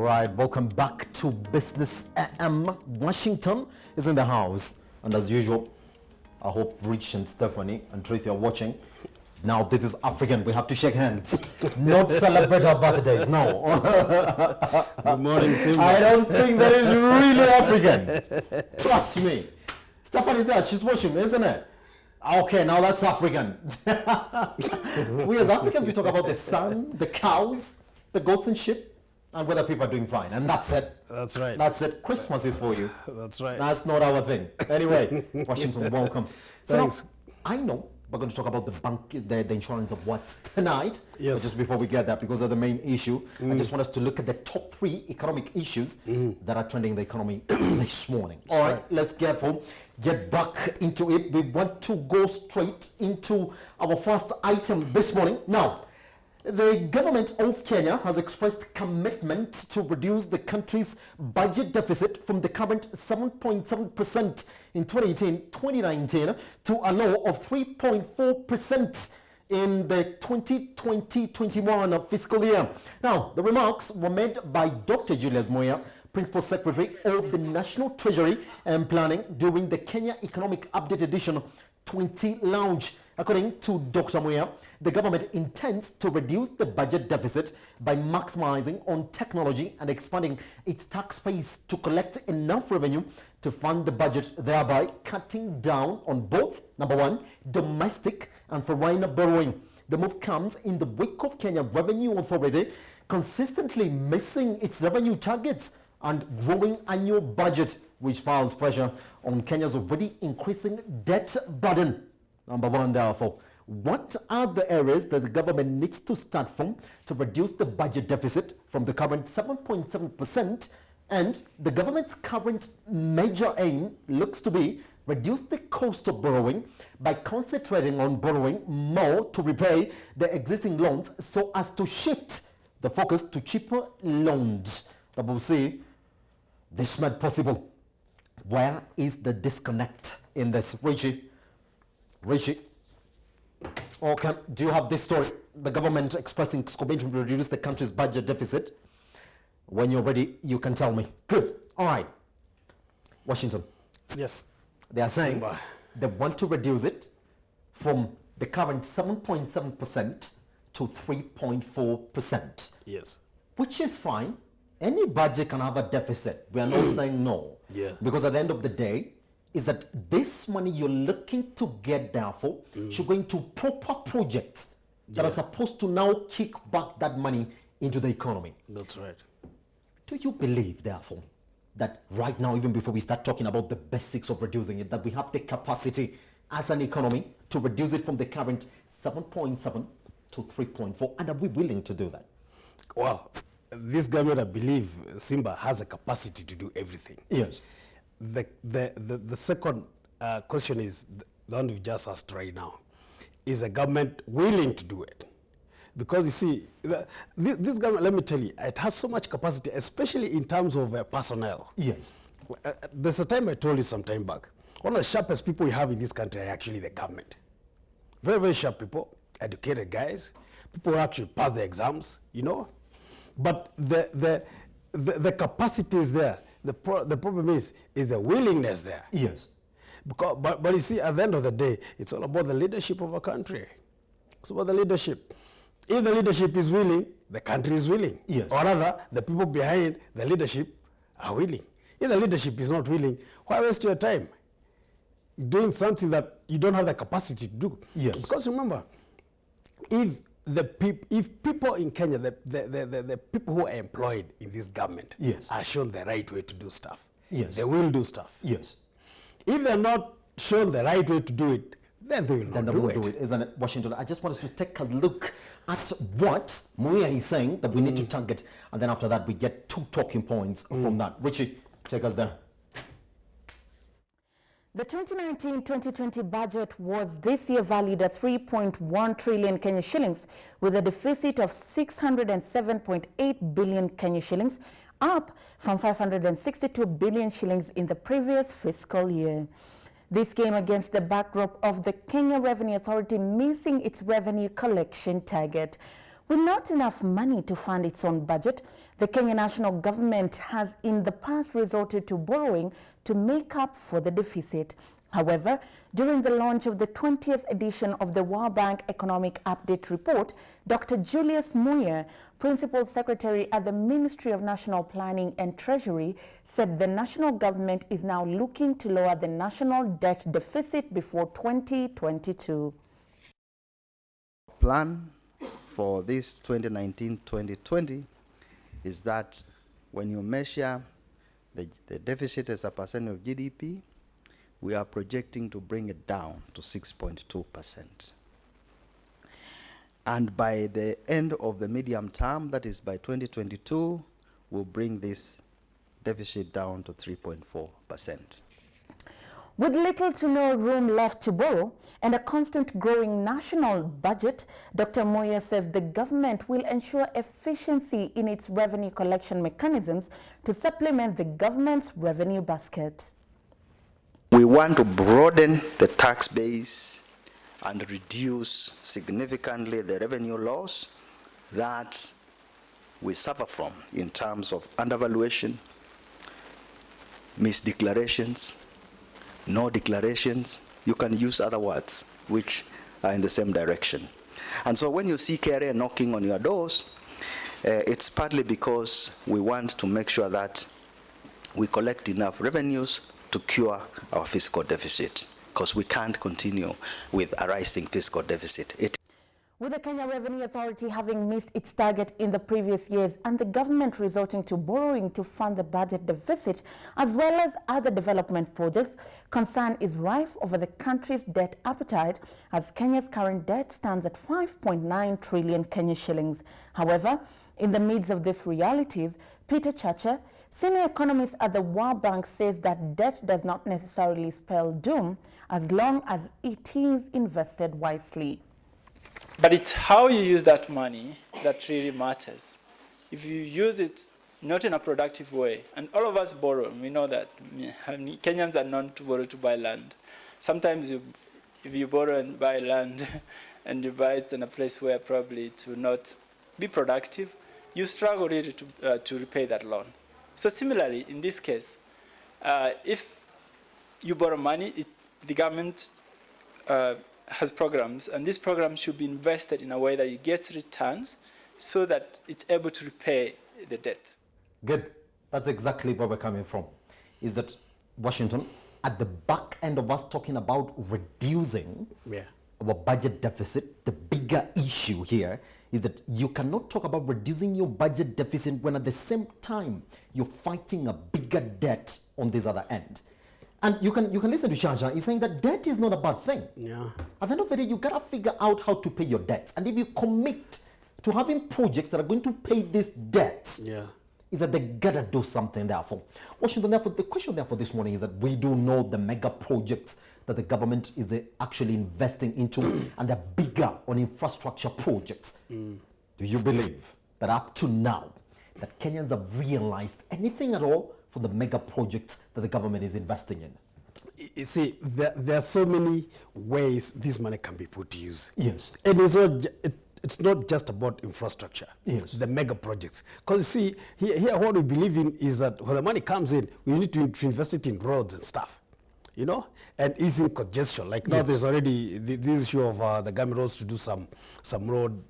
right, welcome back to Business AM. Washington is in the house, and as usual, I hope Rich and Stephanie and Tracy are watching. Now, this is African. We have to shake hands, not celebrate our birthdays. No. Good morning, Simba. I don't think that is really African. Trust me. Stephanie says she's watching, isn't it? Okay, now that's African. We as Africans, we talk about the sun, the cows, the goats and sheep, and whether people are doing fine. And that's it. That's right. That's it. Christmas is for you. That's right. That's not our thing. Anyway, Washington, welcome. So Thanks. now, I know we're going to talk about the bank, the insurance of what tonight. Yes. But just before we get that, because that's the main issue, I just want us to look at the top 3 economic issues that are trending in the economy this morning. All right, let's get back into it. We want to go straight into our first item this morning. Now, the government of Kenya has expressed commitment to reduce the country's budget deficit from the current 7.7% in 2018-2019 to a low of 3.4% in the 2020-21 fiscal year. Now, the remarks were made by Dr. Julius Moya, Principal Secretary of the National Treasury and Planning during the Kenya Economic Update Edition 20 launch. According to Dr. Moya, the government intends to reduce the budget deficit by maximizing on technology and expanding its tax base to collect enough revenue to fund the budget, thereby cutting down on both, number one, domestic and foreign borrowing. The move comes in the wake of Kenya Revenue Authority consistently missing its revenue targets and growing annual budget, which piles pressure on Kenya's already increasing debt burden. Number one, therefore, what are the areas that the government needs to start from to reduce the budget deficit from the current 7.7%? And the government's current major aim looks to be reduce the cost of borrowing by concentrating on borrowing more to repay the existing loans so as to shift the focus to cheaper loans that will see this made possible. Where is the disconnect in this, Richie? Okay, do you have this story? The government expressing its commitment to reduce the country's budget deficit. When you're ready, you can tell me. Good. All right. Washington. Yes. They are saying Simba. they want to reduce it from the current 7.7% to 3.4%. Yes. Which is fine. Any budget can have a deficit. We are not saying no. Yeah. Because at the end of the day, is that this money you're looking to get, therefore, should go into proper projects that are supposed to now kick back that money into the economy. That's right. Do you believe, therefore, that right now, even before we start talking about the basics of reducing it, that we have the capacity as an economy to reduce it from the current 7.7 to 3.4? And are we willing to do that? Well, this government, I believe, Simba, has a capacity to do everything. Yes. The second question is the one we've just asked right now. Is the government willing to do it? Because you see, this government, let me tell you, it has so much capacity, especially in terms of personnel. Yes. There's a time I told you some time back, one of the sharpest people we have in this country are actually the government. Very, very sharp people, educated guys, people who actually pass the exams, you know. But the capacity is there. The problem is the willingness there. Yes. Because, but you see, at the end of the day, it's all about the leadership of a country. It's about the leadership. If the leadership is willing, the country is willing. Yes. Or rather, the people behind the leadership are willing. If the leadership is not willing, why waste your time doing something that you don't have the capacity to do? Yes. Because remember, if people in Kenya, the people who are employed in this government are shown the right way to do stuff, they will do stuff. Yes. If they're not shown the right way to do it, then they will not do it. Isn't it, Washington? I just want us to take a look at what Muya is saying that we need to target, and then after that we get 2 talking points from that. Richie, take us there. The 2019-2020 budget was this year valued at 3.1 trillion Kenya shillings, with a deficit of 607.8 billion Kenya shillings, up from 562 billion shillings in the previous fiscal year. This came against the backdrop of the Kenya Revenue Authority missing its revenue collection target. With not enough money to fund its own budget, the Kenya national government has in the past resorted to borrowing to make up for the deficit. However, during the launch of the 20th edition of the World Bank Economic Update Report, Dr. Julius Muya, Principal Secretary at the Ministry of National Planning and Treasury, said the national government is now looking to lower the national debt deficit before 2022. Plan for this 2019-2020 is that when you measure the deficit as a percent of GDP, we are projecting to bring it down to 6.2%. And by the end of the medium term, that is by 2022, we'll bring this deficit down to 3.4%. With little to no room left to borrow and a constant growing national budget, Dr. Moya says the government will ensure efficiency in its revenue collection mechanisms to supplement the government's revenue basket. We want to broaden the tax base and reduce significantly the revenue loss that we suffer from in terms of undervaluation, misdeclarations, no declarations. You can use other words which are in the same direction. And so when you see KRA knocking on your doors, it's partly because we want to make sure that we collect enough revenues to cure our fiscal deficit, because we can't continue with a rising fiscal deficit. With the Kenya Revenue Authority having missed its target in the previous years and the government resorting to borrowing to fund the budget deficit as well as other development projects, concern is rife over the country's debt appetite as Kenya's current debt stands at 5.9 trillion Kenya shillings. However, in the midst of these realities, Peter Chacha, senior economist at the World Bank, says that debt does not necessarily spell doom as long as it is invested wisely. But it's how you use that money that really matters. If you use it not in a productive way, and all of us borrow, we know that Kenyans are known to borrow to buy land. Sometimes if you borrow and buy land and you buy it in a place where probably it will not be productive, you struggle really to repay that loan. So similarly, in this case, if you borrow money, the government has programs, and these programs should be invested in a way that it gets returns so that it's able to repay the debt. Good. That's exactly where we're coming from. Is that Washington, at the back end of us talking about reducing our budget deficit, the bigger issue here is that you cannot talk about reducing your budget deficit when at the same time you're fighting a bigger debt on this other end. And you can listen to Shasha. He's saying that debt is not a bad thing. Yeah. At the end of the day, you gotta figure out how to pay your debts. And if you commit to having projects that are going to pay these debts, is that they gotta do something therefore. Washington, therefore, the question therefore this morning is that we do know the mega projects that the government is actually investing into and they're bigger on infrastructure projects. Do you believe that up to now that Kenyans have realized anything at all for the mega projects that the government is investing in? You see, there are so many ways this money can be put to use. Yes. And it's not just about infrastructure, the mega projects. Because you see, here what we believe in is that when the money comes in, we need to invest it in roads and stuff, you know, and easing congestion. Like now there's already this issue of the government roads to do some road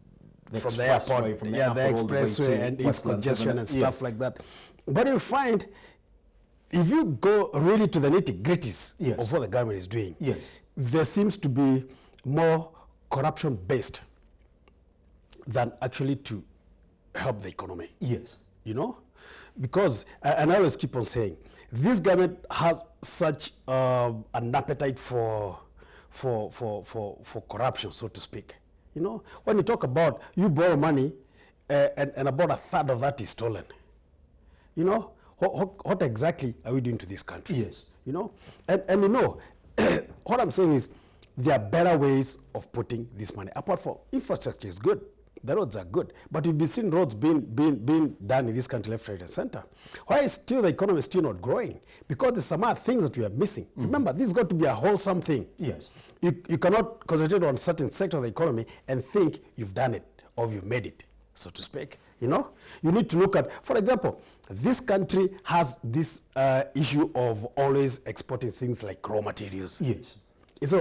from the airport, the expressway, and ease congestion and stuff like that. But you find, if you go really to the nitty-gritties of what the government is doing, there seems to be more corruption-based than actually to help the economy. Yes. You know? Because, and I always keep on saying, this government has such an appetite for corruption, so to speak. You know? When you talk about, you borrow money, and about a third of that is stolen. You know? What exactly are we doing to this country? Yes. You know? And you know, what I'm saying is, there are better ways of putting this money. Apart from infrastructure is good. The roads are good. But you've been seeing roads being done in this country left, right, and center. Why is still the economy still not growing? Because there's some other things that we are missing. Remember, this has got to be a wholesome thing. Yes. You cannot concentrate on certain sector of the economy and think you've done it or you've made it. so to speak. You know, you need to look at, for example, this country has this issue of always exporting things like raw materials. Yes. Instead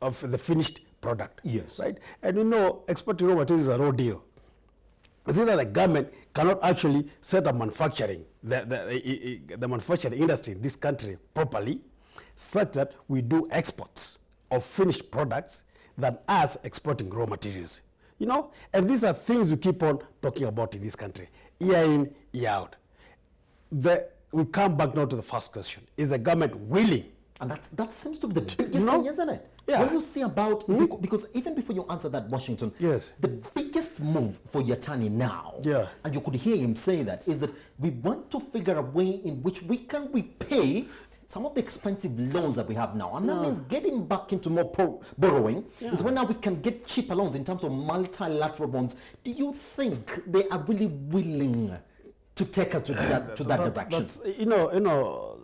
of the finished product. Yes. Right? And you know, exporting raw materials is a raw deal. It's either the government cannot actually set up manufacturing, the manufacturing industry in this country properly, such that we do exports of finished products than us exporting raw materials. You know, and these are things we keep on talking about in this country, year in, year out. We come back now to the first question. Is the government willing? And that seems to be the biggest You know? thing, isn't it? Yeah. When you see about, because even before you answer that, Washington, Yes. the biggest move for Yatani now, Yeah. and you could hear him say that, is that we want to figure a way in which we can repay some of the expensive loans that we have now. And that means getting back into more borrowing is when now we can get cheaper loans in terms of multilateral bonds. Do you think they are really willing to take us to that direction? You know,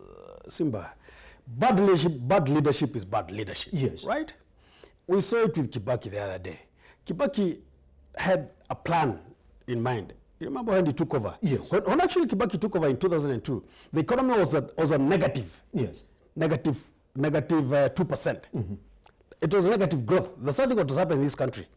Simba, bad leadership is bad leadership. Yes. Right? We saw it with Kibaki the other day. Kibaki had a plan in mind. You remember when he took over? Yes. When actually Kibaki took over in 2002, the economy was a negative. Yes. Negative 2%. It was negative growth. There's something that was happening in this country.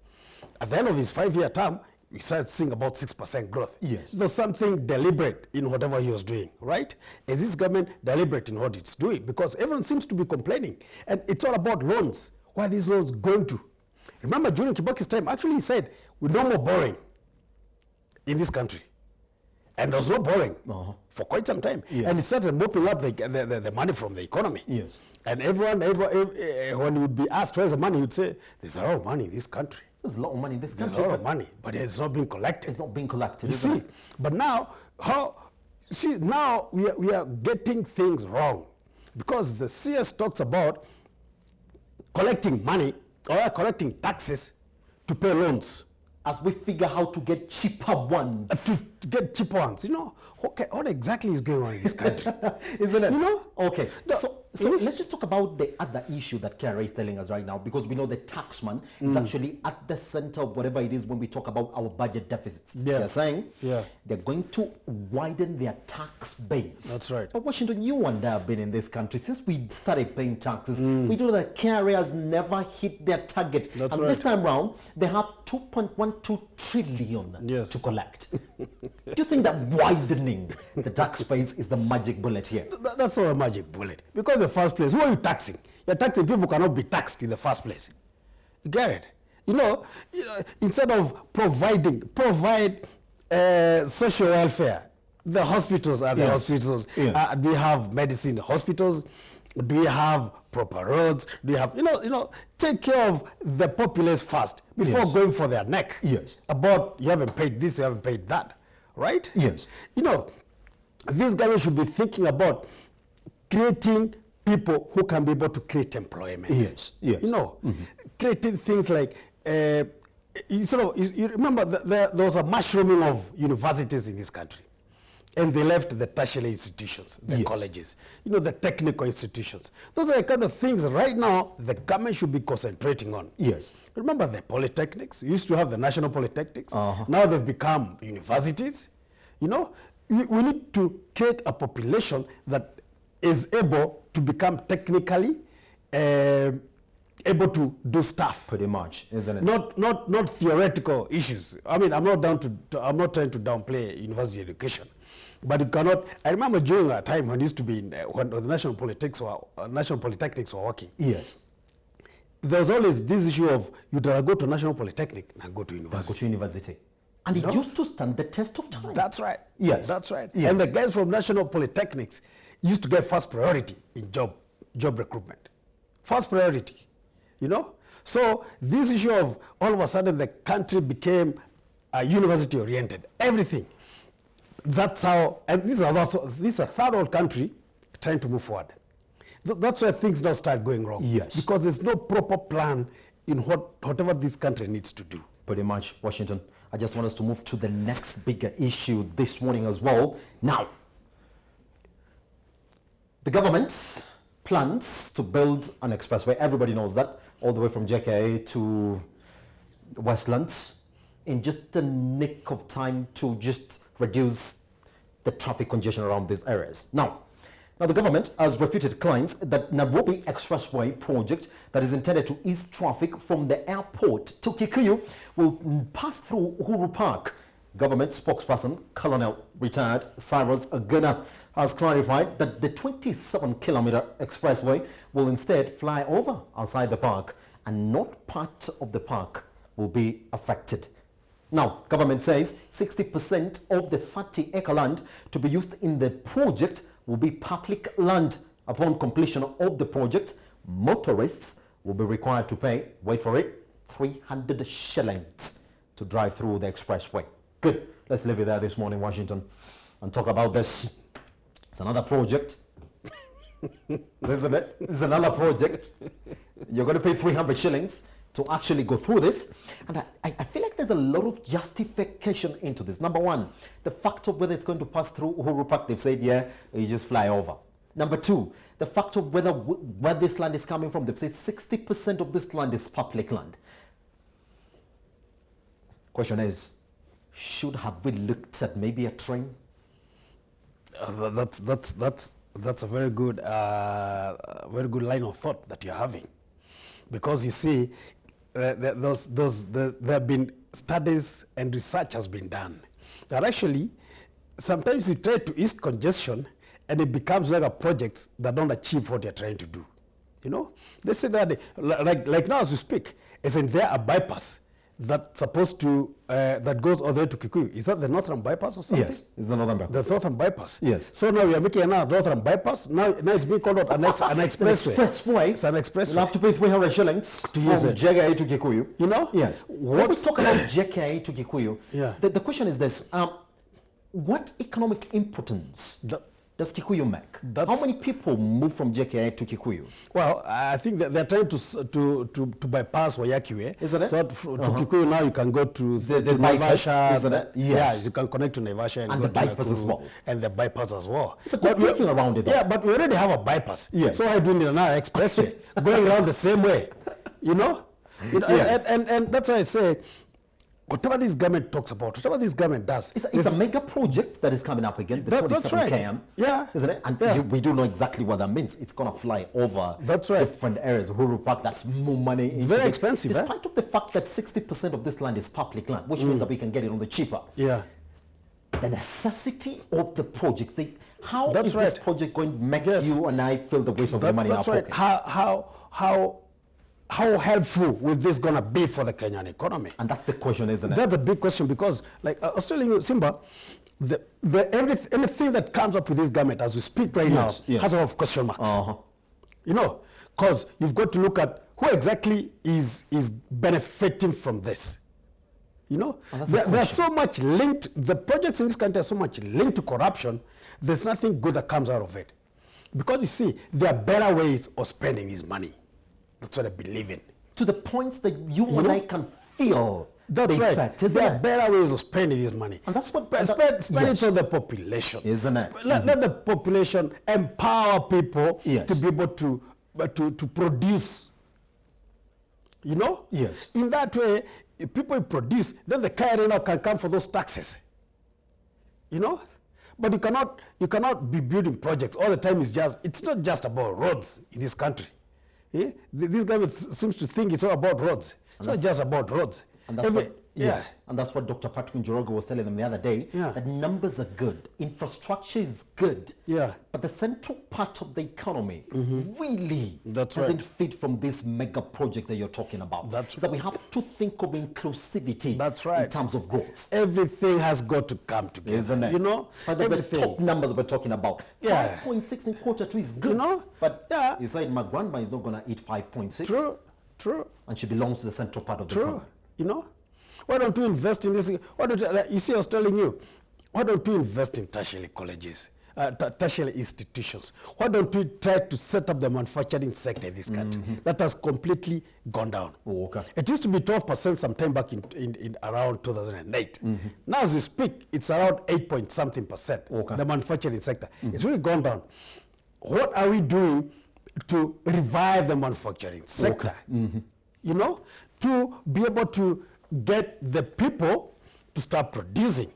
At the end of his 5-year term, we started seeing about 6% growth. Yes. There's something deliberate in whatever he was doing, right? Is this government deliberate in what it's doing? Because everyone seems to be complaining. And it's all about loans. Where are these loans going to? Remember, during Kibaki's time, actually he said, with no more borrowing in this country. And there was no borrowing for quite some time. Yes. And he started mopping up the money from the economy. Yes. And everyone, when he would be asked where's the money, he would say, there's a lot of money in this country. There's a lot of money in this There's country. a lot of money, but it's not being collected. It's not being collected, You isn't see, it? but now, now we are getting things wrong. Because the CS talks about collecting money or collecting taxes to pay loans. As we figure how to get cheaper ones. To get cheap ones, you know, what exactly is going on in this country? Isn't it? You know? Okay. No, So let's just talk about the other issue that Kiage is telling us right now, because we know the taxman is actually at the center of whatever it is when we talk about our budget deficits. Yeah. They're saying they're going to widen their tax base. That's right. But Washington, you and I have been in this country since we started paying taxes. We know that carriers never hit their target. That's and right. this time round, they have 2.12 trillion Yes. to collect. Do you think that widening the tax base is the magic bullet here? That's not a magic bullet. Because in the first place, who are you taxing? You're taxing people who cannot be taxed in the first place. You get it? You know, instead of provide social welfare, the hospitals are the hospitals. Yes. Do we have medicine in the hospitals? Do we have proper roads? Do we have, take care of the populace first before going for their neck. Yes. About you haven't paid this, you haven't paid that. Right? Yes. You know, this government should be thinking about creating people who can be able to create employment. Yes, yes. You know, creating things like, you remember there was a mushrooming of universities in this country. And they left the tertiary institutions, the colleges, the technical institutions. Those are the kind of things right now the government should be concentrating on. Yes. Remember the polytechnics? You used to have the national polytechnics. Now they've become universities. We need to create a population that is able to become technically able to do stuff. Pretty much, isn't it? Not theoretical issues. I mean, I'm not trying to downplay university education. But you cannot. I remember during a time when it used to be when the national polytechnics were working. Yes. There was always this issue of you'd rather go to national polytechnic than go to university. Go to university. And it used to stand the test of time. That's right. Yes. That's right. Yes. And the guys from national polytechnics used to get first priority in job recruitment. First priority. So this issue of all of a sudden the country became university oriented. Everything. That's how, and this is a third world country trying to move forward. That's where things now start going wrong. Yes. Because there's no proper plan in whatever this country needs to do. Pretty much, Washington. I just want us to move to the next bigger issue this morning as well. Now, the government plans to build an expressway. Everybody knows that, all the way from JKA to Westlands. in just the nick of time to just reduce the traffic congestion around these areas. Now the government has refuted claims that Nairobi Expressway project that is intended to ease traffic from the airport to Kikuyu will pass through Uhuru Park. Government spokesperson, Colonel retired Cyrus Aguna, has clarified that the 27-kilometer expressway will instead fly over outside the park and not part of the park will be affected. Now, government says 60% of the 30-acre land to be used in the project will be public land. Upon completion of the project, motorists will be required to pay, wait for it, 300 shillings to drive through the expressway. Good. Let's leave it there this morning, Washington, and talk about this. It's another project. Isn't it? It's another project. You're going to pay 300 shillings to actually go through this. And I feel like there's a lot of justification into this. Number one, the fact of whether it's going to pass through Uhuru Park, they've said, yeah, you just fly over. Number two, the fact of where this land is coming from, they've said 60% of this land is public land. Question is, should have we looked at maybe a train? That's a very good line of thought that you're having, because you see, there have been studies and research has been done that actually sometimes you try to ease congestion and it becomes like a project that don't achieve what you're trying to do. You know, they say that like now as we speak, isn't there a bypass that's supposed to that goes all the way to Kikuyu? Is that the Northern Bypass or something? Yes, it's the Northern Bypass. The Northern Bypass. Yes. So now we are making another Northern Bypass. Now it's being called out an expressway. Expressway. It's an expressway. You'll have to pay 300 shillings to use from it. Ndegea to Kikuyu. You know? Yes. When we talk about Ndegea to Kikuyu, Yeah. the question is this: what economic importance does Kikuyu make? How many people move from Ndegea to Kikuyu? Well, I think that they're trying to bypass Wayakiwe. Isn't it? So to Kikuyu now you can go to The bypass, Naivasha. isn't it? Yes. Yeah, you can connect to Naivasha and And go the to bypass as Nakuru well. And the bypass as well. It's a good thinking around it, though. Yeah, but we already have a bypass. Yes. So I do need another expressway going around the same way. You know? Yes. And that's why I say, whatever this government talks about, whatever this government does, It's a mega project that is coming up again, the That's 27 right. km. Yeah. Isn't it? And Yeah. we do know exactly what that means. It's going to fly over That's right. different areas. Uhuru Park, that's more money. Into very it. expensive, Despite of the fact that 60% of this land is public land, which means that we can get it on the cheaper. Yeah. The necessity of the project, how That's is this right. project going to make Yes. you and I feel the weight of the money in our That's right. pocket? How helpful will this gonna be for the Kenyan economy? And that's the question, isn't it? That's a big question, because, like I was telling you, Simba, anything that comes up with this government as we speak right now yes. has a lot of question marks. Uh-huh. You know, because you've got to look at who exactly is benefiting from this. You know, And that's the there's question. so much linked. The projects in this country are so much linked to corruption. There's nothing good that comes out of it, because you see, there are better ways of spending this money. That's what I believe in. To the points that you and know? I can feel That's the right. effect, isn't There are it? better ways of spending this money. And that's what- spend yes. it on the population, Isn't it? Let the population empower people Yes. to be able to produce. You know. Yes. In that way, if people produce, then the KRA can come for those taxes. You know. But you cannot be building projects all the time. It's not just about roads in this country. Eh? This government seems to think it's all about roads. It's not just about roads. And that's Yeah. And that's what Dr. Patrick Njoroge was telling them the other day, Yeah. that numbers are good, infrastructure is good, Yeah. but the central part of the economy really That's doesn't right. fit from this mega project that you're talking about. That's Is that we have to think of inclusivity That's right. in terms of growth. Everything has got to come together. Isn't it? You know, Despite the top numbers we're talking about. Yeah. 5.6 in quarter two is good. You know? But Yeah. he said my grandma is not going to eat 5.6. True. And she belongs to the central part of the True. economy. You know, why don't you invest in this? Why don't you, like, you see, I was telling you, why don't you invest in tertiary colleges, tertiary institutions? Why don't we try to set up the manufacturing sector in this country? That has completely gone down. Oh, okay. It used to be 12% sometime back in around 2008. Now as we speak, it's around 8-point-something%. Okay. The manufacturing sector. It's really gone down. What are we doing to revive the manufacturing sector? You know, to be able to get the people to start producing.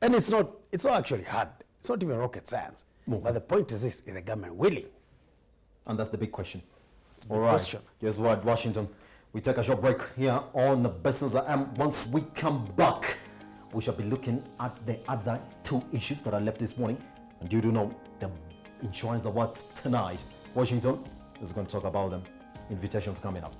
And it's not actually hard. It's not even rocket science. But the point is this, is the government willing? And that's the big question. The All right. question. Guess what, Washington? We take a short break here on the Business AM. Once we come back, we shall be looking at the other two issues that are left this morning. And you do know the insurance awards tonight. Washington is going to talk about them. Invitations coming up.